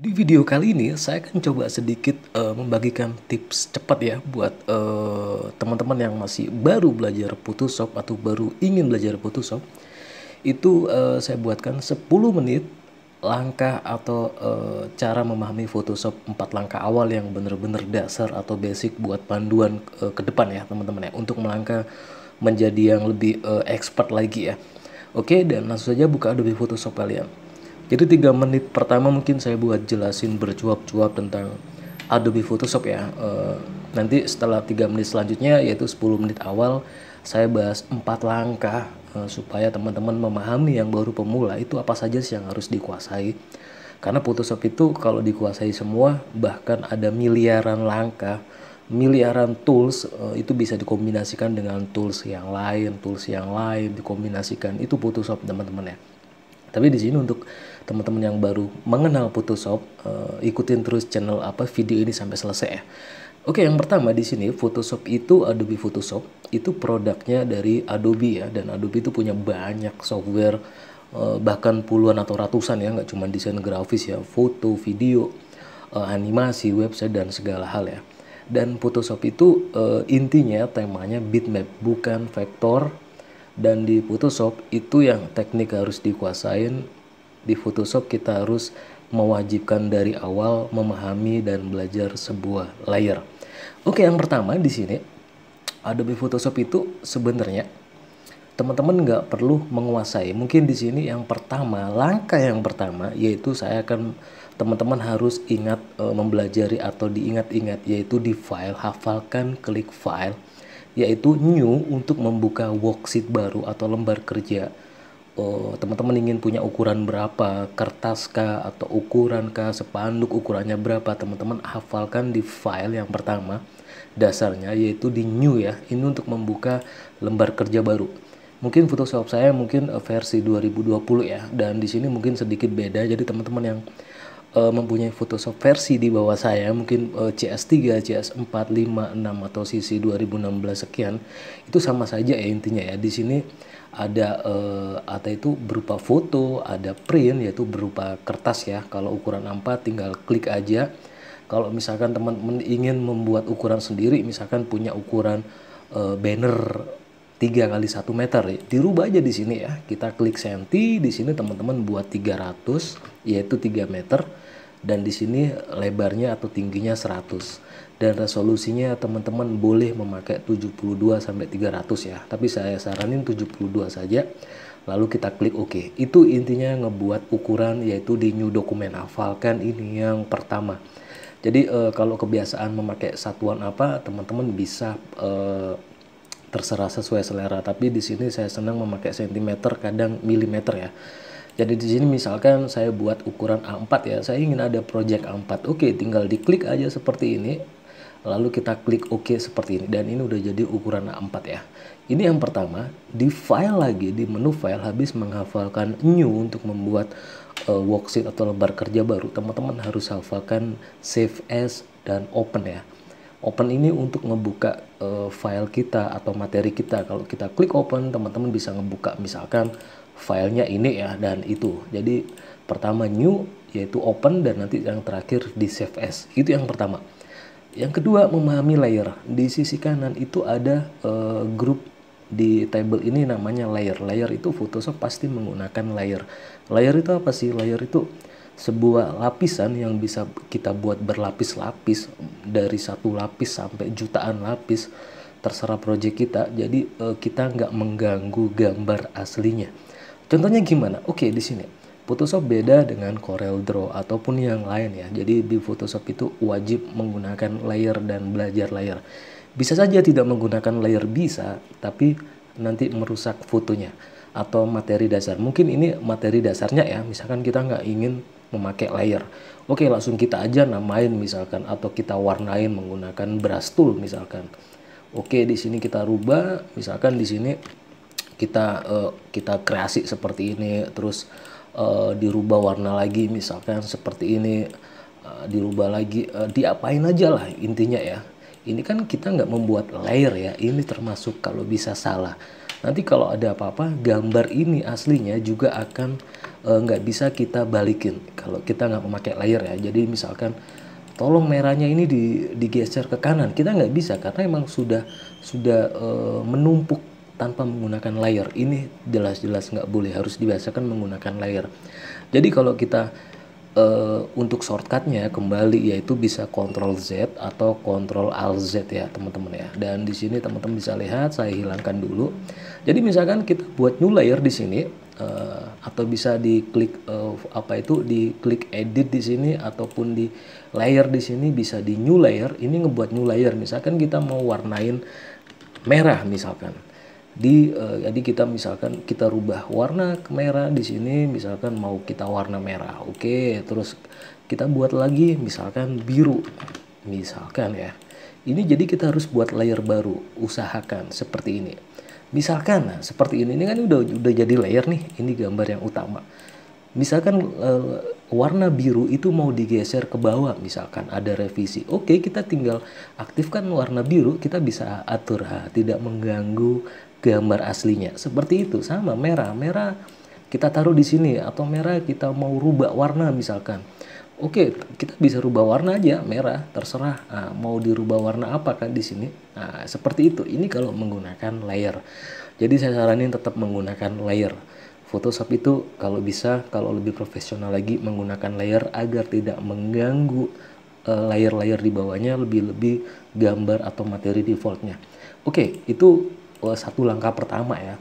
Di video kali ini saya akan coba sedikit membagikan tips cepat ya buat teman-teman yang masih baru belajar Photoshop atau baru ingin belajar Photoshop. Itu saya buatkan 10 menit langkah atau cara memahami Photoshop 4 langkah awal yang benar-benar dasar atau basic buat panduan ke depan ya teman-teman ya, untuk melangkah menjadi yang lebih expert lagi ya. Oke, dan langsung saja buka Adobe Photoshop kalian. Jadi 3 menit pertama mungkin saya buat jelasin bercuap-cuap tentang Adobe Photoshop ya. Nanti setelah 3 menit selanjutnya, yaitu 10 menit awal, saya bahas 4 langkah supaya teman-teman memahami yang baru pemula itu apa saja sih yang harus dikuasai. Karena Photoshop itu kalau dikuasai semua, bahkan ada miliaran langkah, miliaran tools, itu bisa dikombinasikan dengan tools yang lain, dikombinasikan. Itu Photoshop teman-teman ya. Tapi di sini untuk teman-teman yang baru mengenal Photoshop, ikutin terus channel video ini sampai selesai ya. Oke, yang pertama di sini Photoshop itu Adobe Photoshop itu produknya dari Adobe ya, dan Adobe itu punya banyak software, bahkan puluhan atau ratusan ya, nggak cuma desain grafis ya, foto, video, animasi, website dan segala hal ya. Dan Photoshop itu intinya temanya bitmap bukan vektor. Dan di Photoshop itu yang teknik harus dikuasain. Di Photoshop kita harus mewajibkan dari awal memahami dan belajar sebuah layer. Oke, yang pertama di sini Adobe Photoshop itu sebenarnya teman-teman nggak perlu menguasai. Mungkin di sini yang pertama, langkah yang pertama yaitu teman-teman harus ingat mempelajari atau diingat-ingat, yaitu di file, hafalkan klik file, yaitu new untuk membuka worksheet baru atau lembar kerja. Teman-teman ingin punya ukuran berapa, kertas kah atau ukuran kah, spanduk ukurannya berapa, teman-teman hafalkan di file yang pertama dasarnya, yaitu di new ya. Ini untuk membuka lembar kerja baru. Mungkin Photoshop saya mungkin versi 2020 ya, dan di sini mungkin sedikit beda. Jadi teman-teman yang mempunyai Photoshop versi di bawah saya, mungkin CS3, CS4, 5, 6 atau CC 2016 sekian, itu sama saja ya intinya ya. Di sini ada itu berupa foto, ada print yaitu berupa kertas ya. Kalau ukuran A4 tinggal klik aja. Kalau misalkan teman-teman ingin membuat ukuran sendiri, misalkan punya ukuran banner 3 kali 1 meter, dirubah aja di sini ya. Kita klik senti, di sini teman-teman buat 300 yaitu 3 meter, dan di sini lebarnya atau tingginya 100, dan resolusinya teman-teman boleh memakai 72 sampai 300 ya. Tapi saya saranin 72 saja. Lalu kita klik OK. Itu intinya ngebuat ukuran yaitu di new dokumen. Hafalkan ini yang pertama. Jadi kalau kebiasaan memakai satuan apa, teman-teman bisa terserah sesuai selera, tapi di sini saya senang memakai sentimeter, kadang milimeter ya. Jadi di sini misalkan saya buat ukuran A4 ya, saya ingin ada project A4. Oke, tinggal diklik aja seperti ini. Lalu kita klik OK seperti ini, dan ini udah jadi ukuran A4 ya. Ini yang pertama. Di file lagi, di menu file, habis menghafalkan new untuk membuat worksheet atau lembar kerja baru, teman-teman harus hafalkan save as dan open ya. Open ini untuk ngebuka file kita atau materi kita. Kalau kita klik open, teman-teman bisa ngebuka misalkan filenya ini ya, dan itu. Jadi pertama new yaitu open, dan nanti yang terakhir di save as. Itu yang pertama. Yang kedua, memahami layer. Di sisi kanan itu ada grup di table ini namanya layer. Layer itu Photoshop pasti menggunakan layer. Layer itu apa sih? Layer itu sebuah lapisan yang bisa kita buat berlapis-lapis, dari satu lapis sampai jutaan lapis, terserah project kita. Jadi kita nggak mengganggu gambar aslinya. Contohnya gimana? Oke, di sini Photoshop beda dengan Corel Draw ataupun yang lain ya. Jadi di Photoshop itu wajib menggunakan layer dan belajar layer. Bisa saja tidak menggunakan layer, bisa, tapi nanti merusak fotonya atau materi dasar. Mungkin ini materi dasarnya ya, misalkan kita nggak ingin memakai layer. Oke, langsung kita aja namain misalkan, atau kita warnain menggunakan brush tool misalkan. Oke, di sini kita rubah, misalkan di sini kita kreasi seperti ini, terus dirubah warna lagi misalkan seperti ini, dirubah lagi, diapain aja lah intinya ya. Ini kan kita nggak membuat layer ya, ini termasuk kalau bisa salah. Nanti kalau ada apa-apa, gambar ini aslinya juga akan nggak bisa kita balikin kalau kita nggak memakai layer ya. Jadi misalkan tolong merahnya ini digeser ke kanan, kita nggak bisa karena emang sudah menumpuk tanpa menggunakan layer. Ini jelas-jelas nggak boleh, harus dibiasakan menggunakan layer. Jadi kalau kita untuk shortcutnya kembali yaitu bisa Ctrl Z atau Ctrl Alt Z ya teman-teman ya. Dan di sini teman-teman bisa lihat saya hilangkan dulu. Jadi misalkan kita buat new layer di sini atau bisa diklik diklik edit di sini ataupun di layer di sini bisa di new layer. Ini ngebuat new layer. Misalkan kita mau warnain merah misalkan. Jadi kita misalkan kita rubah warna ke merah di sini, misalkan mau kita warna merah. Oke, terus kita buat lagi misalkan biru. Misalkan ya. Ini jadi kita harus buat layer baru, usahakan seperti ini. Misalkan nah, seperti ini kan udah jadi layer nih. Ini gambar yang utama. Misalkan warna biru itu mau digeser ke bawah, misalkan ada revisi. Oke, kita tinggal aktifkan warna biru, kita bisa atur tidak mengganggu gambar aslinya. Seperti itu, sama merah kita taruh di sini atau merah kita mau rubah warna misalkan. Oke, kita bisa rubah warna aja merah, terserah. Nah, mau dirubah warna apa kan di sini. Nah, seperti itu. Ini kalau menggunakan layer. Jadi saya saranin tetap menggunakan layer. Photoshop itu kalau bisa, kalau lebih profesional lagi menggunakan layer agar tidak mengganggu layer-layer di bawahnya, lebih-lebih gambar atau materi defaultnya. Oke, itu satu langkah pertama ya.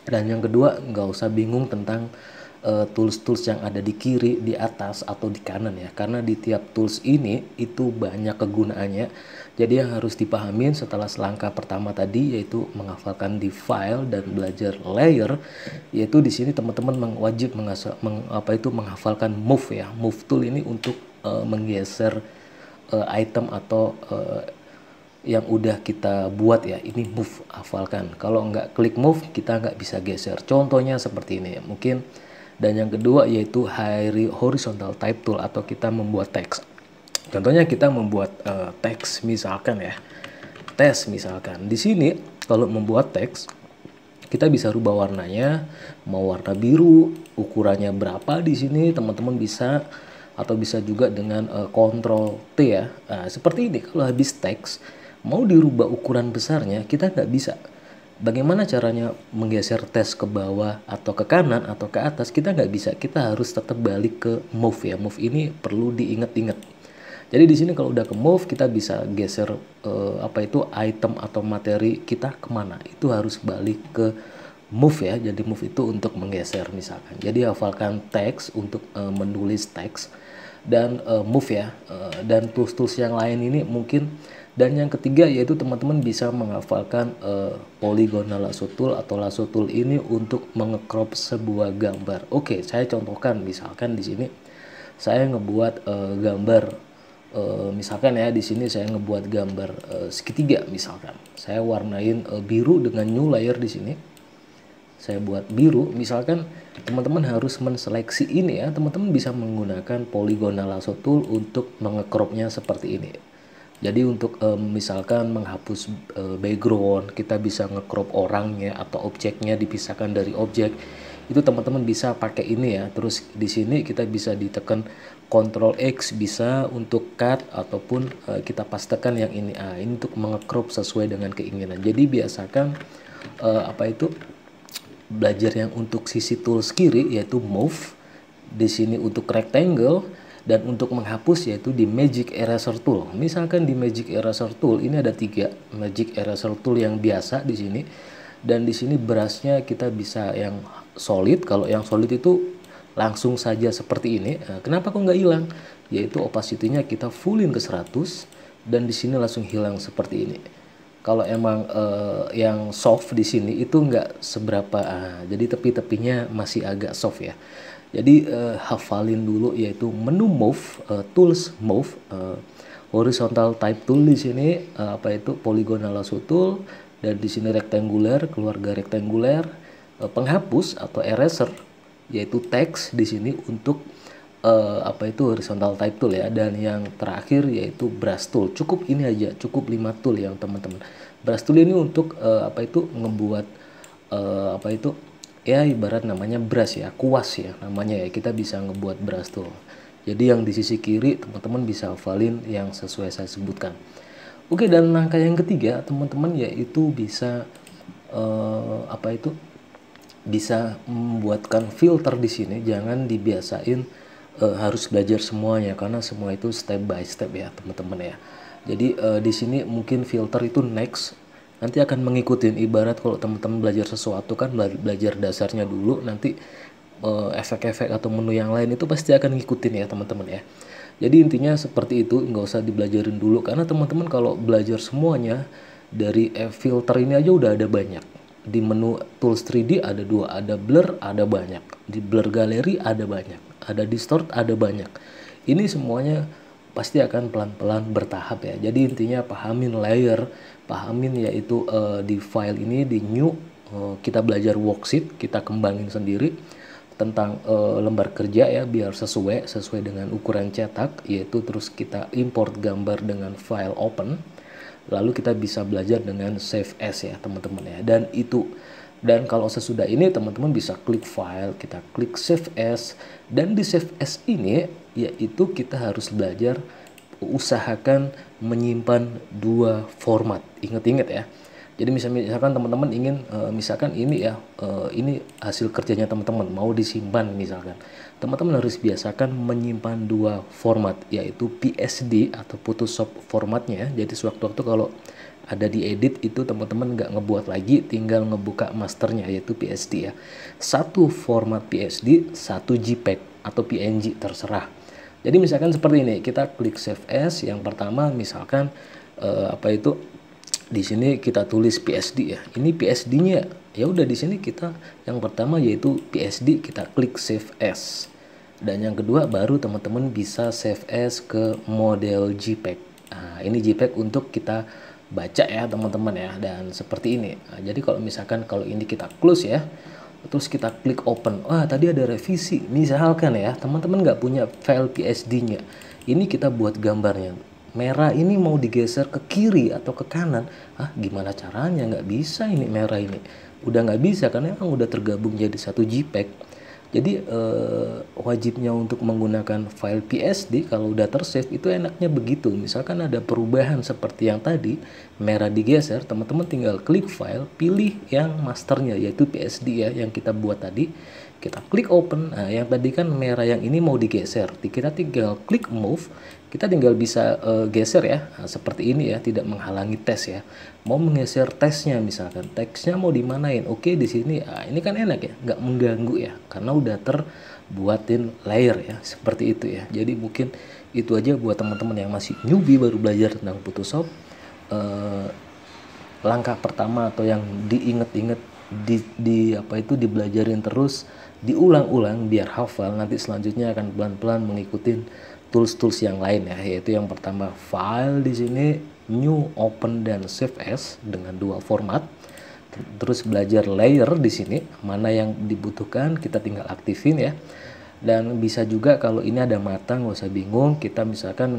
Dan yang kedua, nggak usah bingung tentang tools-tools yang ada di kiri, di atas, atau di kanan ya. Karena di tiap tools ini itu banyak kegunaannya. Jadi yang harus dipahamin setelah selangkah pertama tadi yaitu menghafalkan di file dan belajar layer, yaitu di sini teman-teman wajib menghafalkan move ya. Move tool ini untuk menggeser item atau yang udah kita buat ya. Ini move, hafalkan. Kalau nggak klik move kita nggak bisa geser. Contohnya seperti ini ya mungkin. Dan yang kedua yaitu horizontal type tool atau kita membuat teks. Contohnya kita membuat teks misalkan ya. Tes misalkan. Di sini kalau membuat teks kita bisa rubah warnanya, mau warna biru, ukurannya berapa di sini teman-teman bisa, atau bisa juga dengan Ctrl T ya. Nah, seperti ini kalau habis teks mau dirubah ukuran besarnya kita nggak bisa. Bagaimana caranya menggeser teks ke bawah atau ke kanan atau ke atas kita nggak bisa. Kita harus tetap balik ke move ya. Move ini perlu diingat-ingat. Jadi di sini kalau udah ke move kita bisa geser item atau materi kita kemana. Itu harus balik ke move ya. Jadi move itu untuk menggeser misalkan. Jadi hafalkan teks untuk menulis teks dan move ya. Dan tools-tools yang lain ini mungkin. Dan yang ketiga yaitu teman-teman bisa menghafalkan polygonal lasso tool atau lasso tool ini untuk mengecrop sebuah gambar. Oke, saya contohkan misalkan di sini saya ngebuat gambar misalkan ya di sini saya ngebuat gambar segitiga misalkan. Saya warnain biru dengan new layer di sini. Saya buat biru misalkan teman-teman harus menseleksi ini ya. Teman-teman bisa menggunakan polygonal lasso tool untuk mengecropnya seperti ini. Jadi untuk misalkan menghapus background, kita bisa ngecrop orangnya atau objeknya dipisahkan dari objek. Itu teman-teman bisa pakai ini ya. Terus di sini kita bisa ditekan Ctrl X bisa untuk cut ataupun kita pastekan yang ini. Ini untuk mengecrop sesuai dengan keinginan. Jadi biasakan belajar yang untuk sisi tools kiri yaitu move. Di sini untuk rectangle. Dan untuk menghapus yaitu di Magic Eraser Tool. Misalkan di Magic Eraser Tool ini ada 3 Magic Eraser Tool yang biasa di sini. Dan di sini brushnya kita bisa yang solid. Kalau yang solid itu langsung saja seperti ini. Nah, kenapa kok nggak hilang? Yaitu opacity-nya kita fullin ke 100 dan di sini langsung hilang seperti ini. Kalau emang yang soft di sini itu nggak seberapa. Jadi tepi-tepinya masih agak soft ya. Jadi hafalin dulu yaitu menu move, tools move, horizontal type tool di sini polygonal lasso tool dan di sini rectangular, keluarga rectangular, penghapus atau eraser yaitu text di sini untuk horizontal type tool ya. Dan yang terakhir yaitu brush tool. Cukup ini aja, cukup 5 tool yang teman-teman. Brush tool ini untuk ngebuat ya ibarat namanya brush ya, kuas ya namanya ya, kita bisa ngebuat brush tool. Jadi yang di sisi kiri teman-teman bisa hafalin yang sesuai saya sebutkan. Oke, dan langkah yang ketiga teman-teman yaitu bisa bisa membuatkan filter di sini. Jangan dibiasain harus belajar semuanya, karena semua itu step by step ya teman-teman ya. Jadi di sini mungkin filter itu next, nanti akan mengikuti. Ibarat kalau teman-teman belajar sesuatu kan belajar dasarnya dulu, nanti efek-efek atau menu yang lain itu pasti akan ngikutin ya teman-teman ya. Jadi intinya seperti itu, nggak usah dibelajarin dulu, karena teman-teman kalau belajar semuanya dari filter ini aja udah ada banyak. Di menu tools 3D ada dua, ada blur ada banyak, di blur galeri ada banyak, ada distort ada banyak. Ini semuanya pasti akan pelan-pelan bertahap ya. Jadi intinya pahamin layer, pahamin yaitu di file ini di new, kita belajar worksheet, kita kembangin sendiri tentang lembar kerja ya, biar sesuai dengan ukuran cetak, yaitu terus kita import gambar dengan file open, lalu kita bisa belajar dengan save as ya teman-teman ya. Dan kalau sesudah ini teman-teman bisa klik file, kita klik save as, dan di save as ini yaitu kita harus belajar usahakan menyimpan dua format. Ingat-ingat ya. Jadi misalkan teman-teman ingin misalkan ini ya, ini hasil kerjanya teman-teman mau disimpan misalkan. Teman-teman harus biasakan menyimpan dua format, yaitu PSD atau Photoshop formatnya. Jadi sewaktu-waktu kalau ada di edit itu teman-teman nggak ngebuat lagi, tinggal ngebuka masternya yaitu PSD ya. Satu format PSD, satu JPEG atau PNG terserah. Jadi misalkan seperti ini, kita klik save as. Yang pertama misalkan di sini kita tulis PSD ya. Ini PSD-nya. Ya udah di sini kita yang pertama yaitu PSD, kita klik save as. Dan yang kedua baru teman-teman bisa save as ke model JPEG. Nah, ini JPEG untuk kita baca ya teman-teman ya, dan seperti ini. Nah, jadi kalau misalkan kalau ini kita close ya, terus kita klik open. Wah, tadi ada revisi. Misalkan ya, teman-teman nggak punya file PSD-nya. Ini kita buat gambarnya. Merah ini mau digeser ke kiri atau ke kanan. Gimana caranya? Nggak bisa ini merah ini. Udah nggak bisa karena emang udah tergabung jadi satu JPEG. Jadi wajibnya untuk menggunakan file PSD kalau udah tersave itu enaknya begitu. Misalkan ada perubahan seperti yang tadi, merah digeser, teman-teman tinggal klik file, pilih yang masternya yaitu PSD ya yang kita buat tadi. Kita klik open. Nah, yang tadi kan merah yang ini mau digeser. Kita tinggal klik move. Kita tinggal bisa geser ya. Nah, seperti ini ya, tidak menghalangi tes ya. Mau menggeser tesnya misalkan, teksnya mau dimanain. Oke, di sini. Nah, ini kan enak ya, nggak mengganggu ya, karena udah terbuatin layer ya, seperti itu ya. Jadi mungkin itu aja buat teman-teman yang masih newbie baru belajar tentang Photoshop. Langkah pertama atau yang diinget-inget dibelajarin terus, diulang-ulang biar hafal. Nanti selanjutnya akan pelan-pelan mengikuti tools-tools yang lain ya, yaitu yang pertama file di sini new, open, dan save as dengan dua format. Terus belajar layer di sini, mana yang dibutuhkan kita tinggal aktifin ya. Dan bisa juga kalau ini ada mata, nggak usah bingung, kita misalkan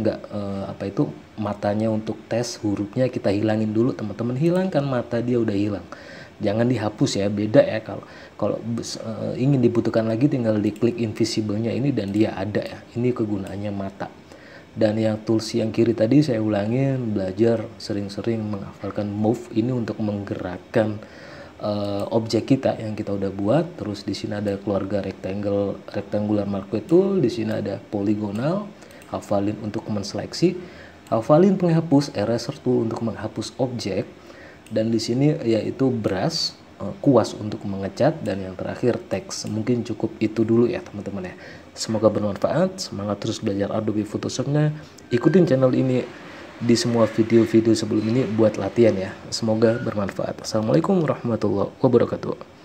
matanya untuk tes hurufnya kita hilangin dulu, teman-teman hilangkan mata, dia udah hilang. Jangan dihapus ya, beda ya. Kalau ingin dibutuhkan lagi tinggal diklik invisible-nya ini dan dia ada ya. Ini kegunaannya mata. Dan yang tools yang kiri tadi saya ulangin, belajar sering-sering menghafalkan move ini untuk menggerakkan objek kita yang kita udah buat. Terus di sini ada keluarga rectangular marquee tool, di sini ada polygonal, hafalin untuk menseleksi, hafalin penghapus eraser tool untuk menghapus objek. Dan di sini yaitu brush, kuas untuk mengecat, dan yang terakhir teks. Mungkin cukup itu dulu ya teman-teman ya. Semoga bermanfaat, semangat terus belajar Adobe Photoshopnya. Ikutin channel ini di semua video-video sebelum ini buat latihan ya. Semoga bermanfaat. Assalamualaikum warahmatullahi wabarakatuh.